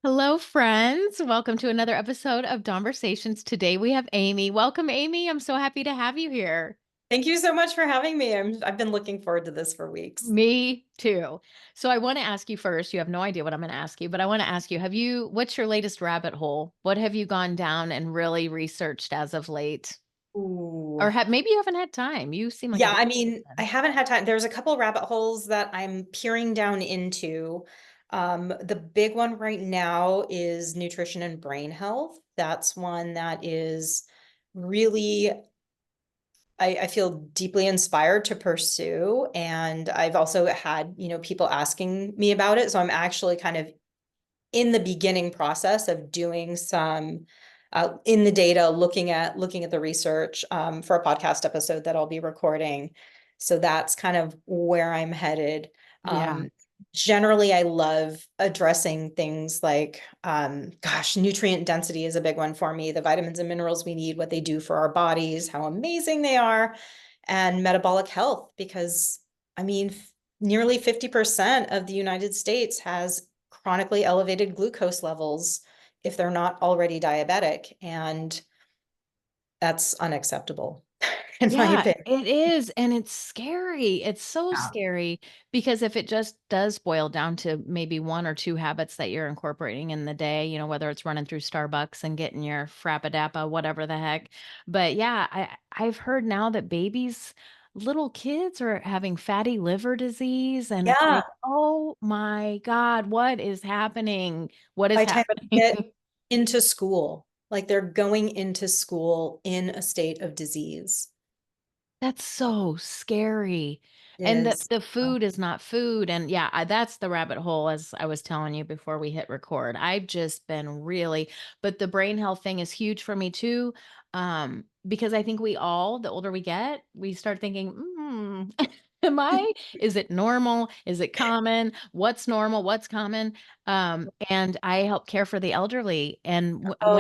Hello, friends. Welcome to another episode of Conversations. Today we have Amy. Welcome, Amy. I'm so happy to have you here. Thank you so much for having me. I've been looking forward to this for weeks. Me too. So I want to ask you first. You have no idea what I'm going to ask you, but I want to ask you, what's your latest rabbit hole? What have you gone down and really researched as of late? Ooh. Or maybe you haven't had time. You seem like a Yeah, busy I mean, I person. haven't had time. There's a couple rabbit holes that I'm peering down into. The big one right now is nutrition and brain health. That's one that is really, I feel deeply inspired to pursue. And I've also had, people asking me about it. So I'm actually kind of in the beginning process of doing some in the data, looking at the research for a podcast episode that I'll be recording. So that's kind of where I'm headed. Yeah. Um, Generally, I love addressing things like, gosh, nutrient density is a big one for me. The vitamins and minerals we need, what they do for our bodies, how amazing they are, and metabolic health, because I mean, nearly 50% of the United States has chronically elevated glucose levels if they're not already diabetic. And that's unacceptable, in my Yeah, opinion. it is, and it's scary. It's so Yeah. scary because if it just does boil down to maybe 1 or 2 habits that you're incorporating in the day, whether it's running through Starbucks and getting your Frappadappa, whatever the heck. But yeah, I've heard now that little kids are having fatty liver disease, and it's Yeah. like, "Oh my god, what is happening? What is By the time they get happening?" into school, like they're going into school in a state of disease. That's so scary. It And the is. the food is not food, and yeah, that's the rabbit hole as I was telling you before we hit record. I've just been really but the brain health thing is huge for me too, because I think the older we get, we start thinking, am I is it normal? Is it common? What's normal? What's common?" And I help care for the elderly, and Oh,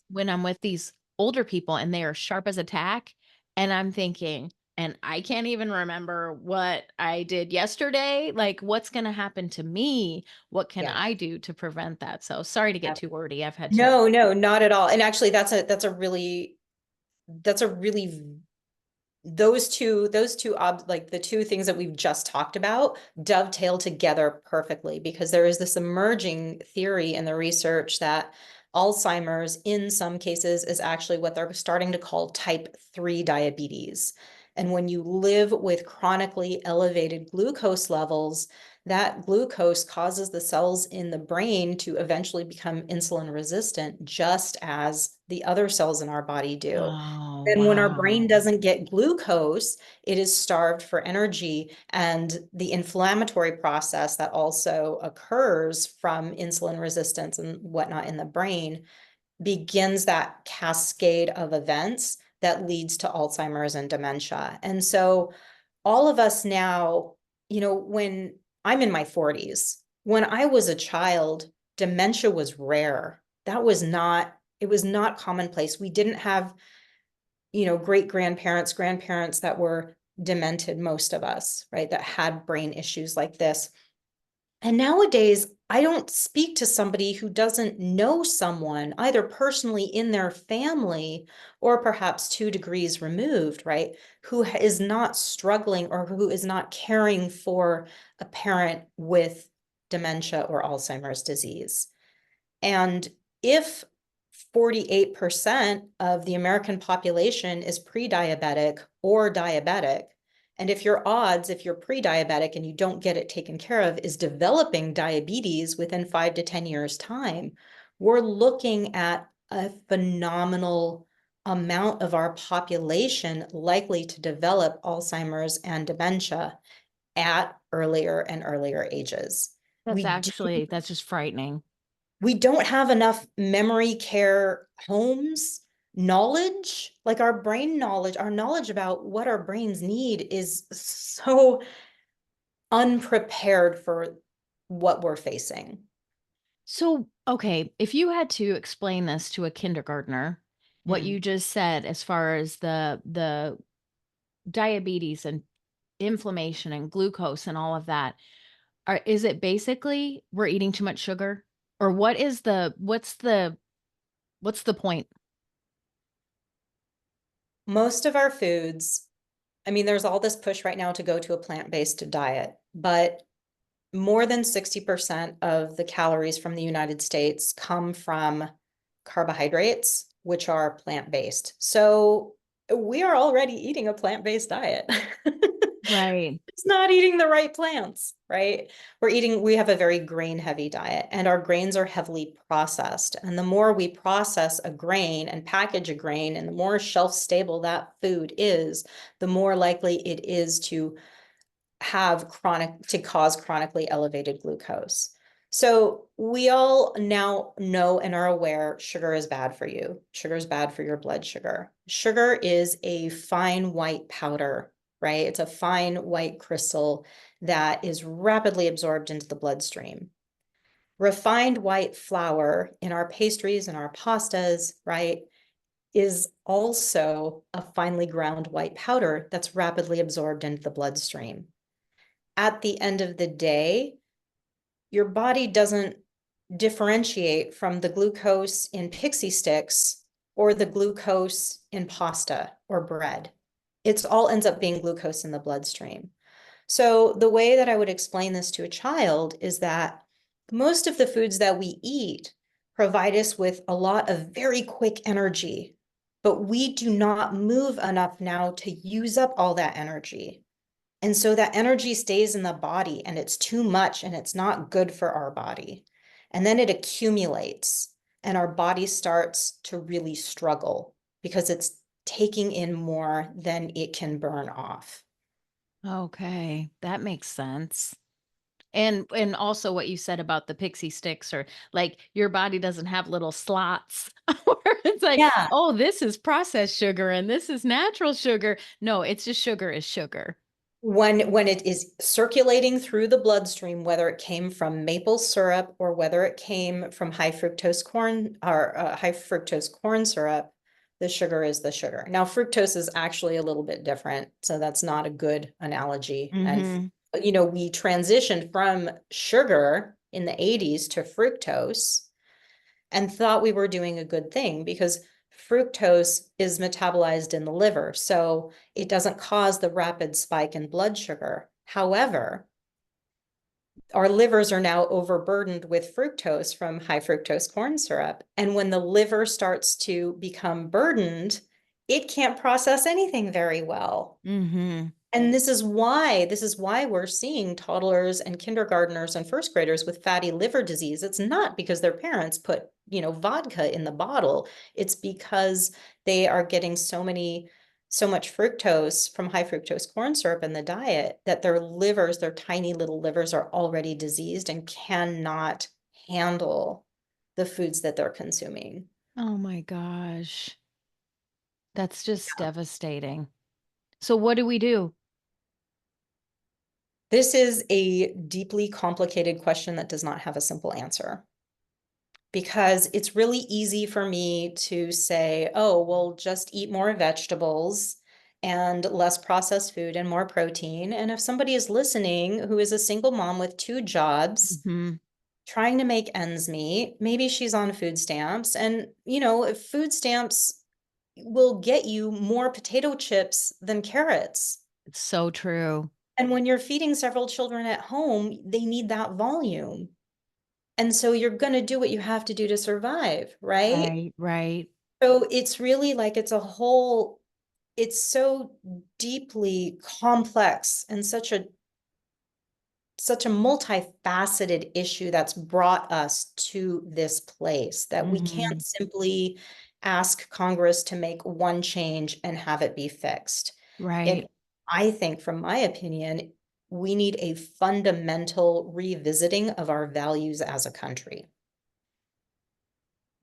when I'm with these older people and they are sharp as a tack, and I'm thinking, and I can't even remember what I did yesterday. Like, what's going to happen to me? What can yeah. I do to prevent that? So sorry to get too wordy. I've had to. No, no, not at all. And actually, that's a really like the two things that we've just talked about dovetail together perfectly, because there is this emerging theory in the research that Alzheimer's in some cases is actually what they're starting to call type 3 diabetes. And when you live with chronically elevated glucose levels, that glucose causes the cells in the brain to eventually become insulin resistant, just as the other cells in our body do. Oh, Then when our brain wow. doesn't get glucose, it is starved for energy. And the inflammatory process that also occurs from insulin resistance and whatnot in the brain begins that cascade of events that leads to Alzheimer's and dementia. And so all of us now, when I'm in my 40s, when I was a child, dementia was rare. It was not commonplace. We didn't have great grandparents, grandparents that were demented, most of us, right, that had brain issues like this. And nowadays, I don't speak to somebody who doesn't know someone either personally in their family or perhaps 2 degrees removed, right, who is not struggling or who is not caring for a parent with dementia or Alzheimer's disease. And if 48% of the American population is pre-diabetic or diabetic, and if your odds, if you're pre-diabetic and you don't get it taken care of, is developing diabetes within 5 to 10 years' time, we're looking at a phenomenal amount of our population likely to develop Alzheimer's and dementia at earlier and earlier ages. We That's just frightening. we don't have enough memory care homes knowledge, like our brain knowledge, our knowledge about what our brains need is so unprepared for what we're facing. So, okay, if you had to explain this to a kindergartner, what Mm. you just said as far as the diabetes and inflammation and glucose and all of that, is it basically we're eating too much sugar? Or what's the point? Most of our foods, I mean, there's all this push right now to go to a plant-based diet, but more than 60% of the calories from the United States come from carbohydrates, which are plant-based. So we are already eating a plant-based diet. Right. It's not eating the right plants, right? We have a very grain heavy diet, and our grains are heavily processed. And the more we process a grain and package a grain, and the more shelf stable that food is, the more likely it is to cause chronically elevated glucose. So we all now know and are aware sugar is bad for you. Sugar is bad for your blood sugar. Sugar is a fine white powder, right? It's a fine white crystal that is rapidly absorbed into the bloodstream. Refined white flour in our pastries and our pastas, right, is also a finely ground white powder that's rapidly absorbed into the bloodstream. At the end of the day, your body doesn't differentiate from the glucose in pixie sticks or the glucose in pasta or bread. It's all ends up being glucose in the bloodstream. So the way that I would explain this to a child is that most of the foods that we eat provide us with a lot of very quick energy, but we do not move enough now to use up all that energy. And so that energy stays in the body and it's too much and it's not good for our body. And then it accumulates and our body starts to really struggle because it's taking in more than it can burn off. Okay, that makes sense. And also what you said about the pixie sticks or like your body doesn't have little slots where it's like, Yeah. "Oh, this is processed sugar and this is natural sugar." No, it's just sugar is sugar. When it is circulating through the bloodstream, whether it came from maple syrup or whether it came from high fructose corn syrup, the sugar is the sugar. Now, fructose is actually a little bit different, so that's not a good analogy. And Mhm. we transitioned from sugar in the 80s to fructose and thought we were doing a good thing because fructose is metabolized in the liver, so it doesn't cause the rapid spike in blood sugar. However, our livers are now overburdened with fructose from high fructose corn syrup. And when the liver starts to become burdened, it can't process anything very well. Mhm. And this is why we're seeing toddlers and kindergartners and first graders with fatty liver disease. It's not because their parents put, vodka in the bottle. It's because they are getting so much fructose from high fructose corn syrup in the diet that their tiny little livers are already diseased and cannot handle the foods that they're consuming. Oh my gosh. That's just devastating. So what do we do? This is a deeply complicated question that does not have a simple answer. Because it's really easy for me to say, oh, well, just eat more vegetables and less processed food and more protein. And if somebody is listening who is a single mom with two jobs, Mhm. trying to make ends meet, maybe she's on food stamps. And, if food stamps will get you more potato chips than carrots. It's so true. And when you're feeding several children at home, they need that volume. And so you're going to do what you have to do to survive, right? Right, right. So it's really like it's so deeply complex and such a multifaceted issue that's brought us to this place that we can't Mhm. simply ask Congress to make one change and have it be fixed. Right. It, I think, from my opinion, we need a fundamental revisiting of our values as a country.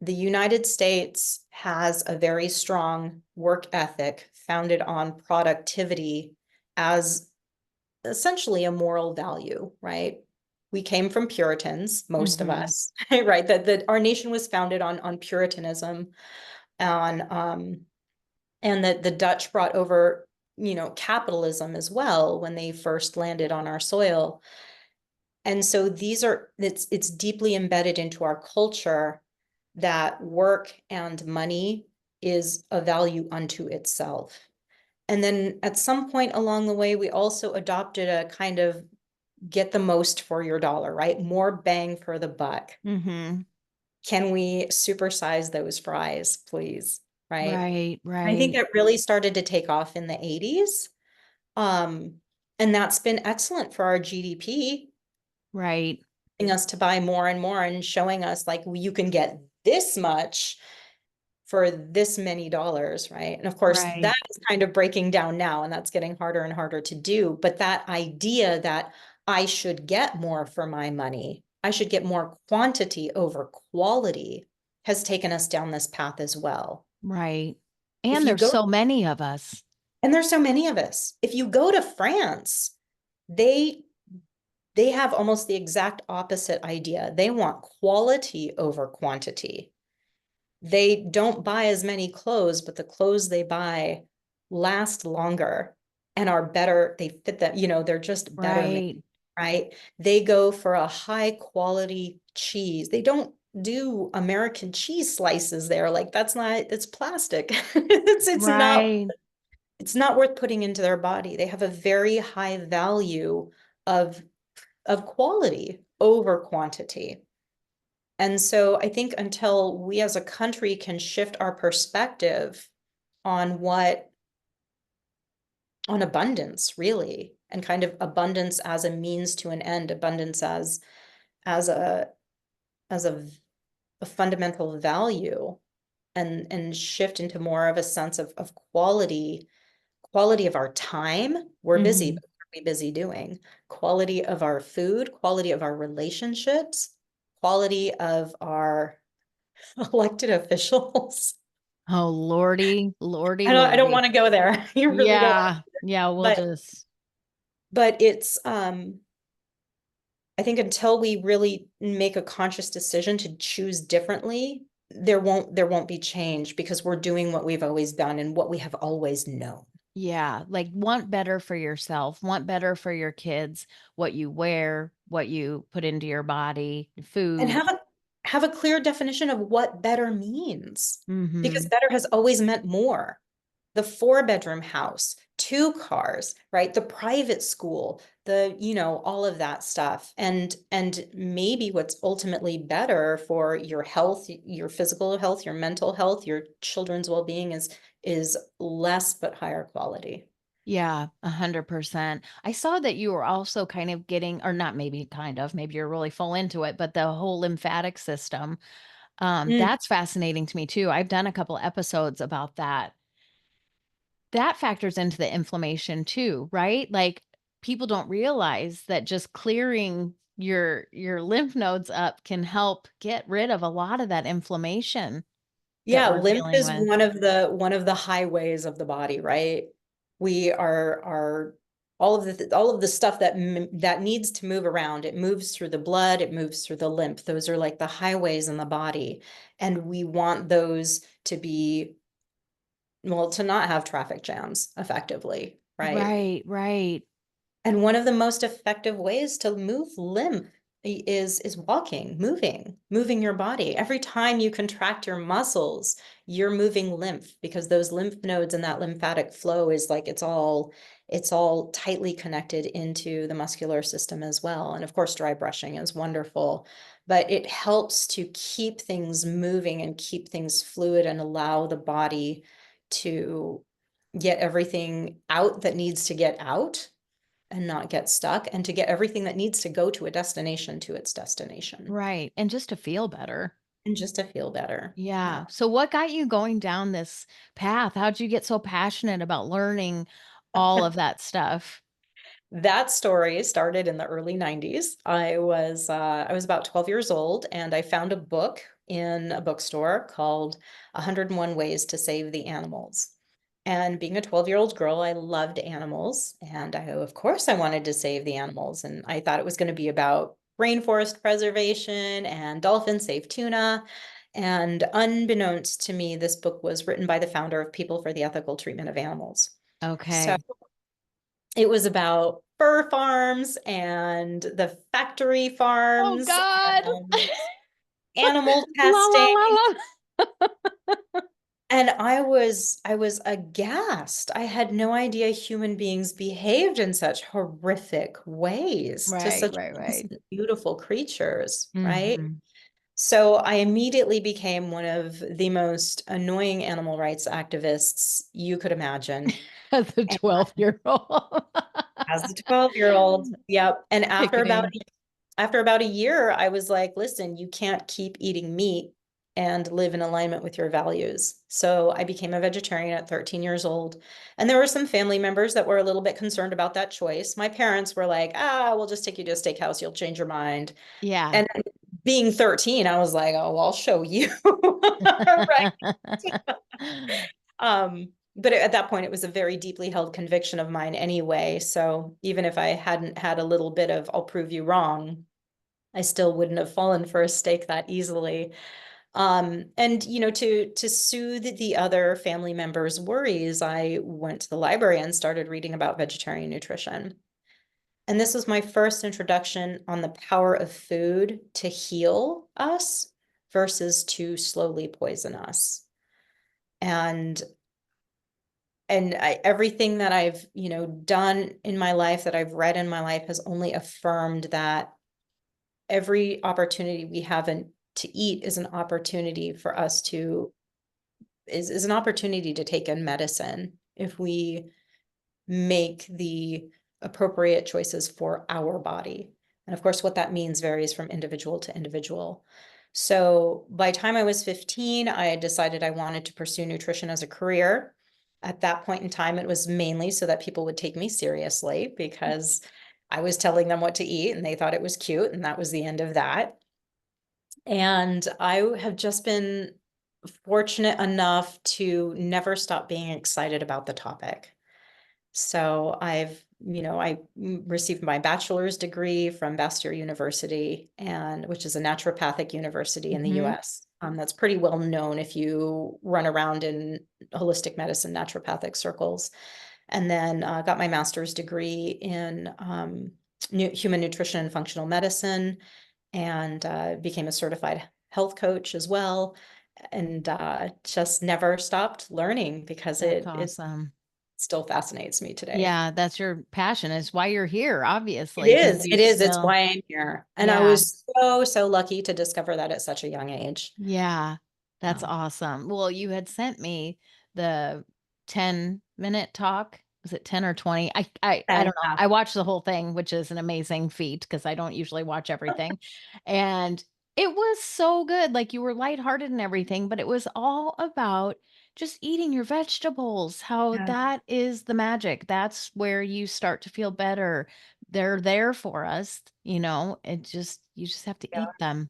The United States has a very strong work ethic founded on productivity as essentially a moral value, right? We came from Puritans, most of Mhm. us, right? That our nation was founded on Puritanism, on and that the Dutch brought over, capitalism as well when they first landed on our soil. And so it's deeply embedded into our culture that work and money is a value unto itself. And then at some point along the way, we also adopted a kind of get the most for your dollar, right? More bang for the buck. Mhm. Can we supersize those fries, please? Right. Right, I think right, it really started to take off in the 80s. Um, and that's been excellent for our GDP, right, getting us to buy more and more and showing us like you can get this much for this many dollars, right? And of course, that right, is kind of breaking down now, and that's getting harder and harder to do. But that idea that I should get more for my money, I should get more quantity over quality, has taken us down this path as well. right. If And you there's go, so many of us. and there's so many of us, if you go to France, they they have almost the exact opposite idea. They want quality over quantity. They don't buy as many clothes, but the clothes they buy last longer and are better. They fit them, they're just better made, Right, right? They go for a high quality cheese. They don't do American cheese slices there. Like that's not, it's plastic. right, It's not worth putting into their body. They have a very high value of quality over quantity. And so I think until we as a country can shift our perspective on on abundance, really, and kind of abundance as a means to an end, abundance as a as a fundamental value, and shift into more of a sense of quality of our time. We're busy, mhm. but what are we busy doing? Quality of our food, quality of our relationships, quality of our elected officials. Oh, lordy, lordy, I don't lordy. want to go there. You really don't want Yeah, yeah, we'll but just it's I think until we really make a conscious decision to choose differently, there won't be change because we're doing what we've always done and what we have always known. yeah, like, want better for yourself, want better for your kids, what you wear, what you put into your body, And food. have a clear definition of what better means. Because Mhm. better has always meant more. The 4-bedroom house, 2 cars, right? The private school, all of that stuff. And maybe what's ultimately better for your health, your physical health, your mental health, your children's well-being is less but higher quality. Yeah, 100%. I saw that you were also kind of getting or not maybe kind of, maybe you're really full into it, but the whole lymphatic system, Mm, that's fascinating to me too. I've done a couple episodes about that. That factors into the inflammation too, right? Like, people don't realize that just clearing your lymph nodes up can help get rid of a lot of that inflammation that Yeah, we're lymph dealing is with. one of the highways of the body, right? We are all of the stuff that needs to move around. It moves through the blood, it moves through the lymph. Those are like the highways in the body, and we want those to be, well, to not have traffic jams effectively, right? Right, right. And one of the most effective ways to move lymph is walking, moving your body. Every time you contract your muscles, you're moving lymph because those lymph nodes and that lymphatic flow is like it's all tightly connected into the muscular system as well. And of course, dry brushing is wonderful, but it helps to keep things moving and keep things fluid and allow the body to get everything out that needs to get out and not get stuck, and to get everything that needs to go to a destination to its destination, Right, and just to feel better. and just to feel better. Yeah. Yeah. So what got you going down this path? How'd you get so passionate about learning all of that stuff? That story started in the early 90s. I was about 12 years old, and I found a book in a bookstore called 101 Ways to Save the Animals. And being a 12-year-old girl, I loved animals, and of course I wanted to save the animals, and I thought it was going to be about rainforest preservation and dolphin safe tuna. And unbeknownst to me, this book was written by the founder of People for the Ethical Treatment of Animals. So Okay. it was about fur farms and the factory Oh farms god. and animal La, la, testing. la, la. And I was aghast. I had no idea human beings behaved in such horrific ways to Right, such right, right. innocent, beautiful creatures, right? Mhm. So I immediately became one of the most annoying animal rights activists you could imagine. As a And 12-year-old. as a 12-year-old, yep. And Picketing. after about a year, I was like, listen, you can't keep eating meat and live in alignment with your values. So I became a vegetarian at 13 years old. And there were some family members that were a little bit concerned about that choice. My parents were like, we'll just take you to a steakhouse, you'll change your mind. Yeah. And being 13, I was like, oh, well, I'll show you. Right. But at that point, it was a very deeply held conviction of mine anyway. So even if I hadn't had a little bit of, I'll prove you wrong, I still wouldn't have fallen for a steak that easily. And to soothe the other family members' worries, I went to the library and started reading about vegetarian nutrition. And this was my first introduction on the power of food to heal us versus to slowly poison us. And everything that I've, done in my life, that I've read in my life, has only affirmed that every opportunity we have to eat is an opportunity for us to is an opportunity to take in medicine if we make the appropriate choices for our body. And of course, what that means varies from individual to individual. So by the time I was 15, I had decided I wanted to pursue nutrition as a career. At that point in time, it was mainly so that people would take me seriously because I was telling them what to eat and they thought it was cute, and that was the end of that. And I have just been fortunate enough to never stop being excited about the topic. So I received my bachelor's degree from Bastyr University, and which is a naturopathic university in the Mhm. US. That's pretty well known if you run around in holistic medicine, naturopathic circles. And then got my master's degree in human nutrition and functional medicine, and became a certified health coach as well. And just never stopped learning because That's it awesome. still fascinates me today. Yeah, that's your passion. It's why you're here, It obviously, because is. you It is. It's still why I'm here. And I yeah. was so, so lucky to discover that at such a young age. Yeah, that's Um, awesome. Well, you had sent me the 10-minute talk. Was it 10 or 20? I and don't know. I watched the whole thing, which is an amazing feat because I don't usually watch everything. And it was so good. Like you were lighthearted and everything, but it was all about just eating your vegetables, how yeah, that is the magic. That's where you start to feel better. They're there for us, it just you just have to yeah. eat them.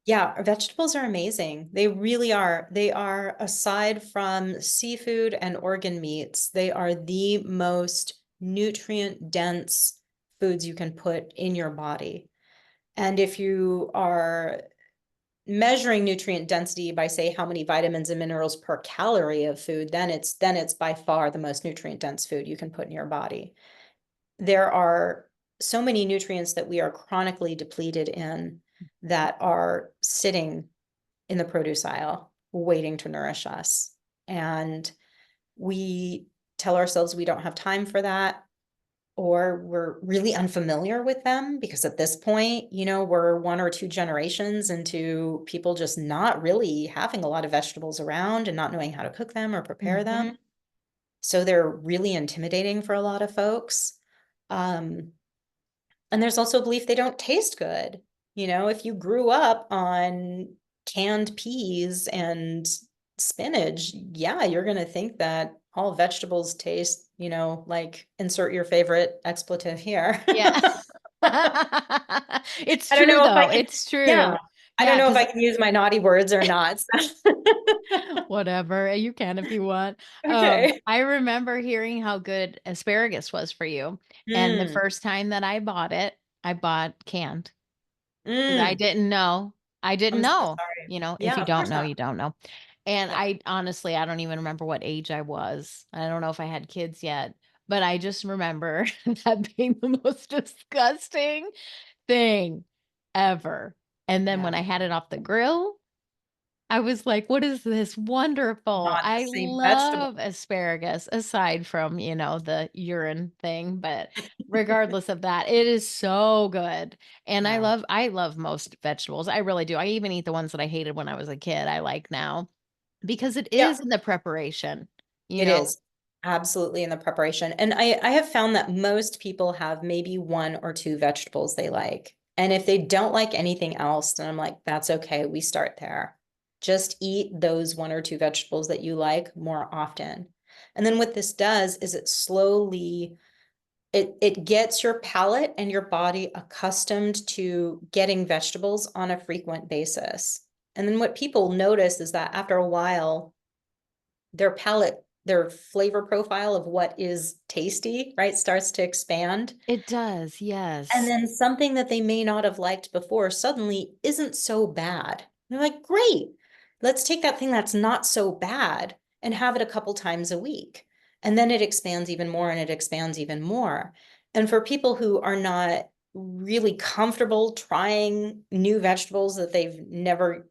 Yeah, vegetables are amazing. They really are. They are, aside from seafood and organ meats, they are the most nutrient dense foods you can put in your body. And if you are measuring nutrient density by, say, how many vitamins and minerals per calorie of food, then it's by far the most nutrient dense food you can put in your body. There are so many nutrients that we are chronically depleted in that are sitting in the produce aisle waiting to nourish us. And we tell ourselves we don't have time for that, or we're really unfamiliar with them because at this point, we're one or two generations into people just not really having a lot of vegetables around and not knowing how to cook them or prepare Mhm. them. So they're really intimidating for a lot of folks. Um, and there's also a belief they don't taste good. If you grew up on canned peas and spinach, yeah, you're going to think that all vegetables taste, like insert your favorite expletive here. Yeah. It's I don't true know if I though, can, it's yeah, true. I don't Yeah, know if I because can use my naughty words or not. whatever, you can if you want. Okay. I remember hearing how good asparagus was for you, and the Mm, first time that I bought it, I bought canned. 'Cause I mm. didn't know. I didn't I'm so know, sorry. if Yeah, you of don't course know, not. you don't know. And Yeah. I honestly, I don't even remember what age I was. I don't know if I had kids yet, but I just remember that being the most disgusting thing ever. And then when Yeah. I had it off the grill, I was like, "What is this? Wonderful." Not the I same vegetable. love asparagus aside from, the urine thing, but regardless of that, it is so good. And I Yeah. love I love most vegetables. I really do. I even eat the ones that I hated when I was a kid, I like now because it Yeah, is in the preparation, you it know? is absolutely in the preparation. And I have found that most people have maybe one or two vegetables they like. And if they don't like anything else, then I'm like, that's okay. We start there. Just eat those one or two vegetables that you like more often. And then what this does is it slowly it gets your palate and your body accustomed to getting vegetables on a frequent basis. And then what people notice is that after a while, their palate, their flavor profile of what is tasty, right, starts to expand. It does, And yes. then something that they may not have liked before suddenly isn't so bad. They're like, great, let's take that thing that's not so bad and have it a couple times a week. And then it expands even more and it expands even more. And for people who are not really comfortable trying new vegetables that they've never,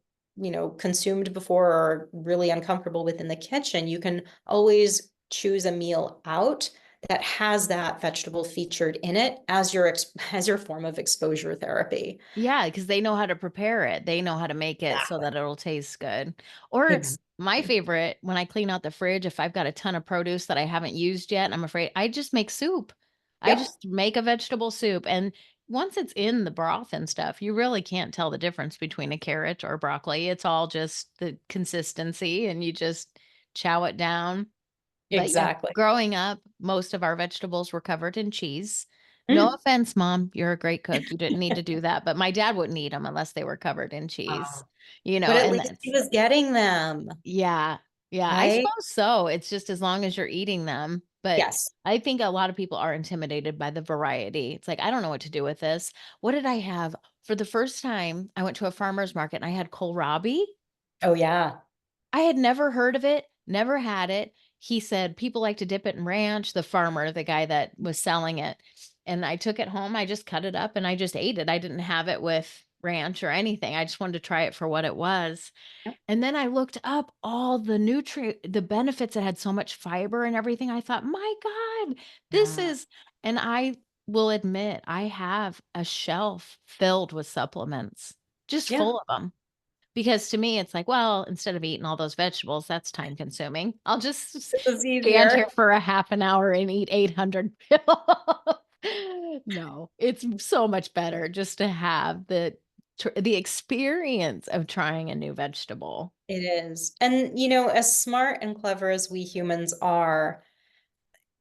consumed before or are really uncomfortable with in the kitchen, you can always choose a meal out that has that vegetable featured in it as your form of exposure therapy. Yeah, because they know how to prepare it. They know how to make it so Exactly. that it'll taste good. Or my Exactly. favorite, when I clean out the fridge, if I've got a ton of produce that I haven't used yet, and I'm afraid I just make soup. I Yep. just make a vegetable soup, and once it's in the broth and stuff, you really can't tell the difference between a carrot or broccoli. It's all just the consistency, and you just chow it down. But yeah, Exactly. growing up, most of our vegetables were covered in cheese. No Mm. offense, mom, you're a great cook. You didn't need to do that, but my dad wouldn't eat them unless they were covered in cheese, Wow. But at and least he that's was getting them, yeah. Yeah, I right? suppose so. It's just as long as you're eating them, but Yes. I think a lot of people are intimidated by the variety. It's like, I don't know what to do with this. What did I have? For the first time, I went to a farmer's market and I had kohlrabi. Oh yeah. I had never heard of it, never had it. He said people like to dip it in ranch, the farmer, the guy that was selling it. And I took it home, I just cut it up and I just ate it. I didn't have it with ranch or anything. I just wanted to try it for what it was. Yep. And then I looked up all the benefits. It had so much fiber and everything. I thought, "My God, this Yeah. is," and I will admit, I have a shelf filled with supplements, just Yeah. full of them. Because to me, it's like, well, instead of eating all those vegetables, that's time consuming. I'll just It was stand easier. here for a half an hour and eat 800 pills. No, it's so much better just to have the experience of trying a new vegetable. It is. And as smart and clever as we humans are,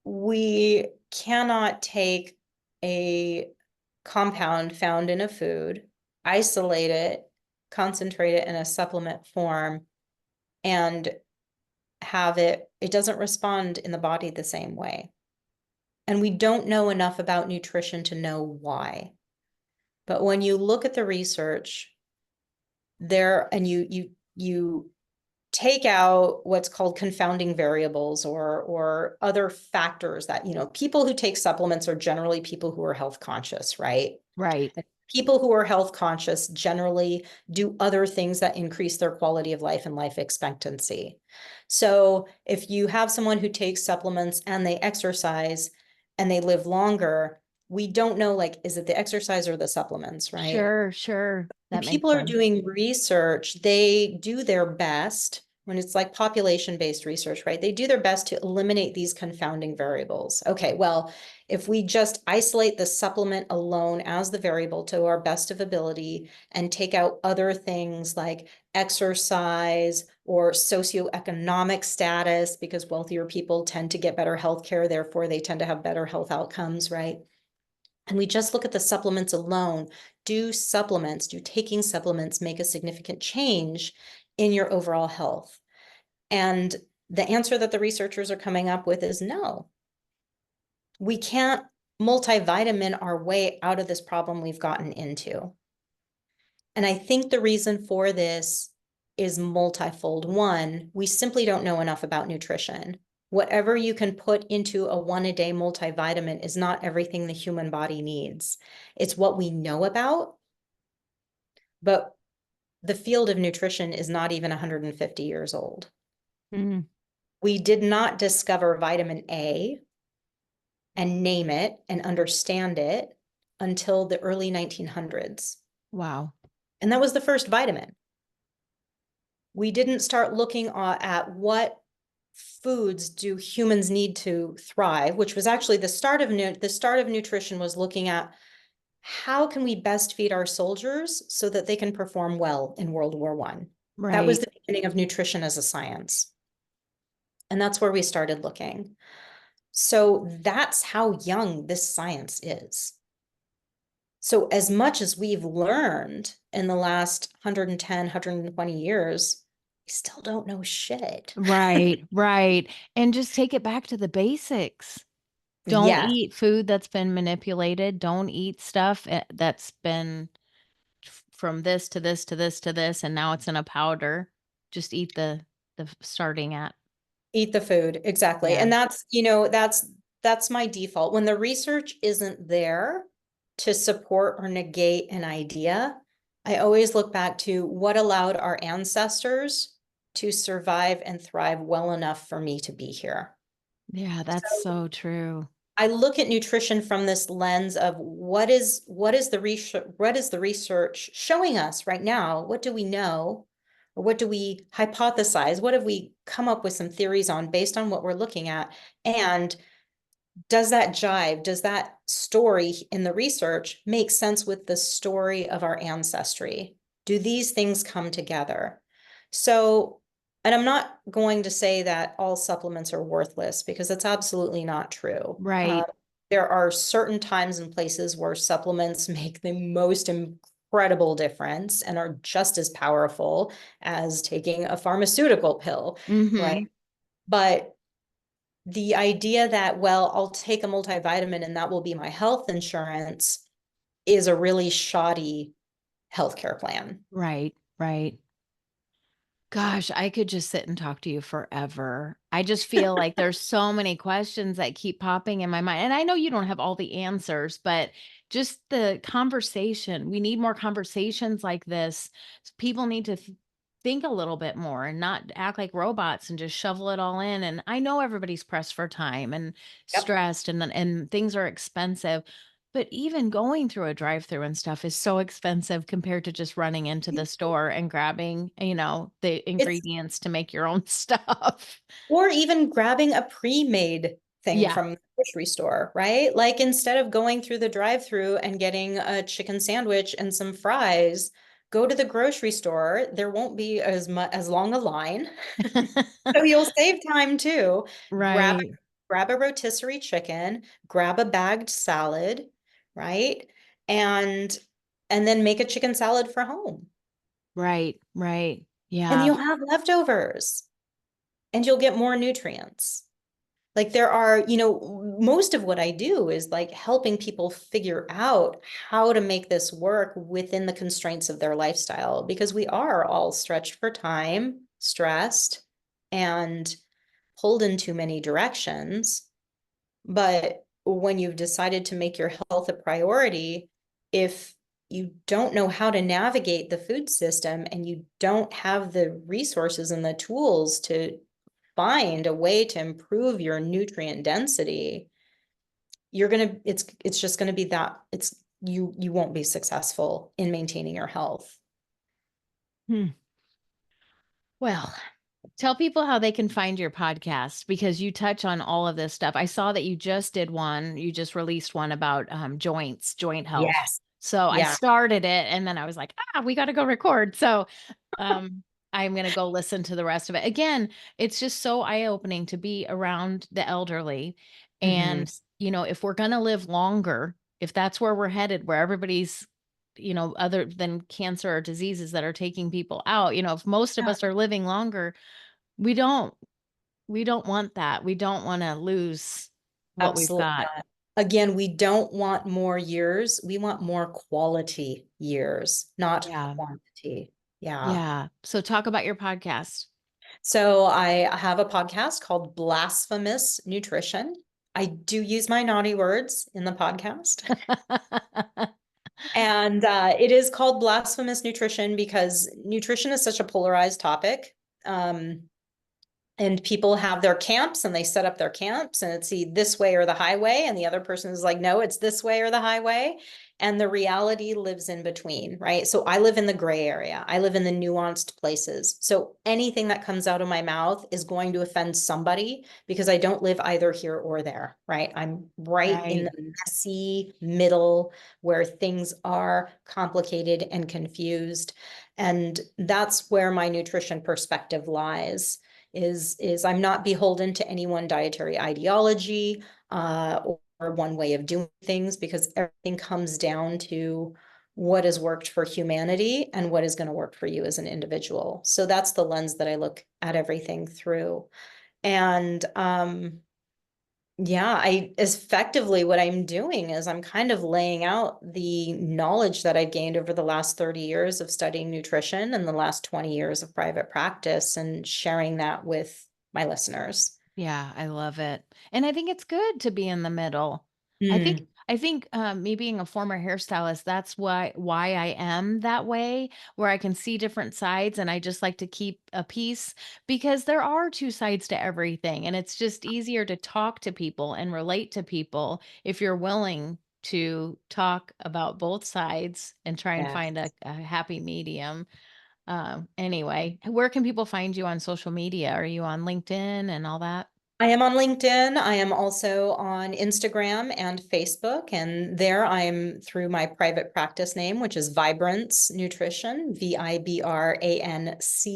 we cannot take a compound found in a food, isolate it, concentrate it in a supplement form, and it doesn't respond in the body the same way. And we don't know enough about nutrition to know why. But when you look at the research there and you take out what's called confounding variables or other factors that, people who take supplements are generally people who are health conscious, right? Right. People who are health conscious generally do other things that increase their quality of life and life expectancy. So if you have someone who takes supplements and they exercise and they live longer, we don't know, like, is it the exercise or the supplements, right? Sure, sure. When That makes people are sense. doing research, they do their best when it's like population-based research, right? They do their best to eliminate these confounding variables. Okay, well, if we just isolate the supplement alone as the variable to our best of ability and take out other things like exercise or socioeconomic status, because wealthier people tend to get better health care, therefore they tend to have better health outcomes, right? And we just look at the supplements alone, do taking supplements make a significant change in your overall health? And the answer that the researchers are coming up with is no. We can't multivitamin our way out of this problem we've gotten into. And I think the reason for this is multifold. One, we simply don't know enough about nutrition. Whatever you can put into a 1 a day multivitamin is not everything the human body needs. It's what we know about, but the field of nutrition is not even 150 years old. Mm, We did not discover vitamin A and name it and understand it until the early 1900s. wow. And that was the first vitamin. We didn't start looking at what foods do humans need to thrive, which was actually the start of nutrition was looking at how can we best feed our soldiers so that they can perform well in World War One. That was Right. the beginning of nutrition as a science. And that's where we started looking. So that's how young this science is. So as much as we've learned in the last 110, 120 years, we still don't know shit. Right. Right. And just take it back to the basics. Don't Yes, eat food that's been manipulated. Don't eat stuff that's been from this to this to this to this, and now it's in a powder. Just eat the starting at. eat the food. Exactly. Yeah. And that's my default. When the research isn't there to support or negate an idea, I always look back to what allowed our ancestors to survive and thrive well enough for me to be here. Yeah, that's So so true. I look at nutrition from this lens of what is the research showing us right now? What do we know? Or what do we hypothesize? What have we come up with some theories on based on what we're looking at? And does that jive? Does that story in the research make sense with the story of our ancestry? Do these things come together? So, and I'm not going to say that all supplements are worthless because that's absolutely not true. Right. There are certain times and places where supplements make the most incredible difference and are just as powerful as taking a pharmaceutical pill, right? Mhm. But the idea that, well, I'll take a multivitamin and that will be my health insurance is a really shoddy healthcare plan. Right. Right. Gosh, I could just sit and talk to you forever. I just feel like there's so many questions that keep popping in my mind. And I know you don't have all the answers, but just the conversation. We need more conversations like this. People need to think a little bit more and not act like robots and just shovel it all in. And I know everybody's pressed for time and Yep. stressed and things are expensive. But even going through a drive-through and stuff is so expensive compared to just running into the store and grabbing, the It's, ingredients to make your own stuff. or even grabbing a pre-made thing Yeah. from the grocery store, right? Like instead of going through the drive-through and getting a chicken sandwich and some fries, go to the grocery store. There won't be as long a line. So you'll save time too. Grab Right. grab a rotisserie chicken, grab a bagged salad, right? And and then make a chicken salad for home. Right, right. And Yeah. you'll have leftovers and you'll get more nutrients. Like there are, most of what I do is like helping people figure out how to make this work within the constraints of their lifestyle because we are all stretched for time, stressed, and pulled in too many directions. But when you've decided to make your health a priority, if you don't know how to navigate the food system and you don't have the resources and the tools to find a way to improve your nutrient density, it's just gonna be that it's you won't be successful in maintaining your health. Hmm. Well, tell people how they can find your podcast because you touch on all of this stuff. I saw that you just did one, you just released one about joints, joint health. Yes. So I Yeah. started it and then I was like, we got to go record. So um, I'm going to go listen to the rest of it. Again, it's just so eye opening to be around the elderly. Mhm. And, if we're going to live longer, if that's where we're headed, where everybody's other than cancer or diseases that are taking people out, if most of Yeah, us are living longer, we don't we don't want that. We don't wanna lose what we've absolutely got. not. Again, we don't want more years. We want more quality years, not Yeah. quantity. Yeah. Yeah. So talk about your podcast. So I have a podcast called Blasphemous Nutrition. I do use my naughty words in the podcast. And it is called Blasphemous Nutrition because nutrition is such a polarized topic. Um, and people have their camps and they set up their camps and it's this way or the highway. And the other person is like, no, it's this way or the highway. And the reality lives in between, right? So I live in the gray area. I live in the nuanced places. So anything that comes out of my mouth is going to offend somebody because I don't live either here or there, right? I'm right in Right. the messy middle where things are complicated and confused. And that's where my nutrition perspective lies is I'm not beholden to any one dietary ideology or one way of doing things because everything comes down to what has worked for humanity and what is going to work for you as an individual. So that's the lens that I look at everything through. And yeah, I effectively what I'm doing is I'm kind of laying out the knowledge that I've gained over the last 30 years of studying nutrition and the last 20 years of private practice and sharing that with my listeners. Yeah, I love it. And I think it's good to be in the middle. I think Mm, I think me being a former hairstylist, that's why I am that way, where I can see different sides and I just like to keep a piece because there are two sides to everything and it's just easier to talk to people and relate to people if you're willing to talk about both sides and try and find yes. a happy medium. Anyway, where can people find you on social media? Are you on LinkedIn and all that? I am on LinkedIn. I am also on Instagram and Facebook. And there I'm through my private practice name, which is Vibrance Nutrition, Vibrance.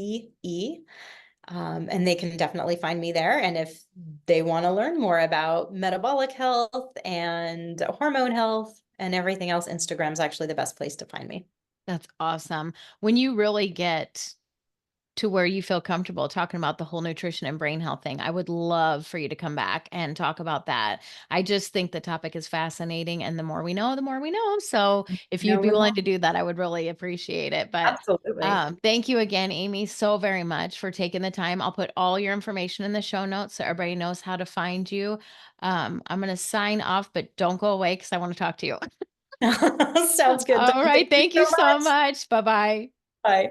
And they can definitely find me there. And if they want to learn more about metabolic health and hormone health and everything else, Instagram's actually the best place to find me. That's awesome. When you really get to where you feel comfortable talking about the whole nutrition and brain health thing, I would love for you to come back and talk about that. I just think the topic is fascinating, and the more we know, the more we know. So, if you'd No, be we're willing not. to do that, I would really appreciate it. But Absolutely. thank you again, Amy, so very much for taking the time. I'll put all your information in the show notes so everybody knows how to find you. I'm going to sign off, but don't go away because I want to talk to you. Sounds good. All Thank right. you Thank so you so much. much. Bye bye. Bye.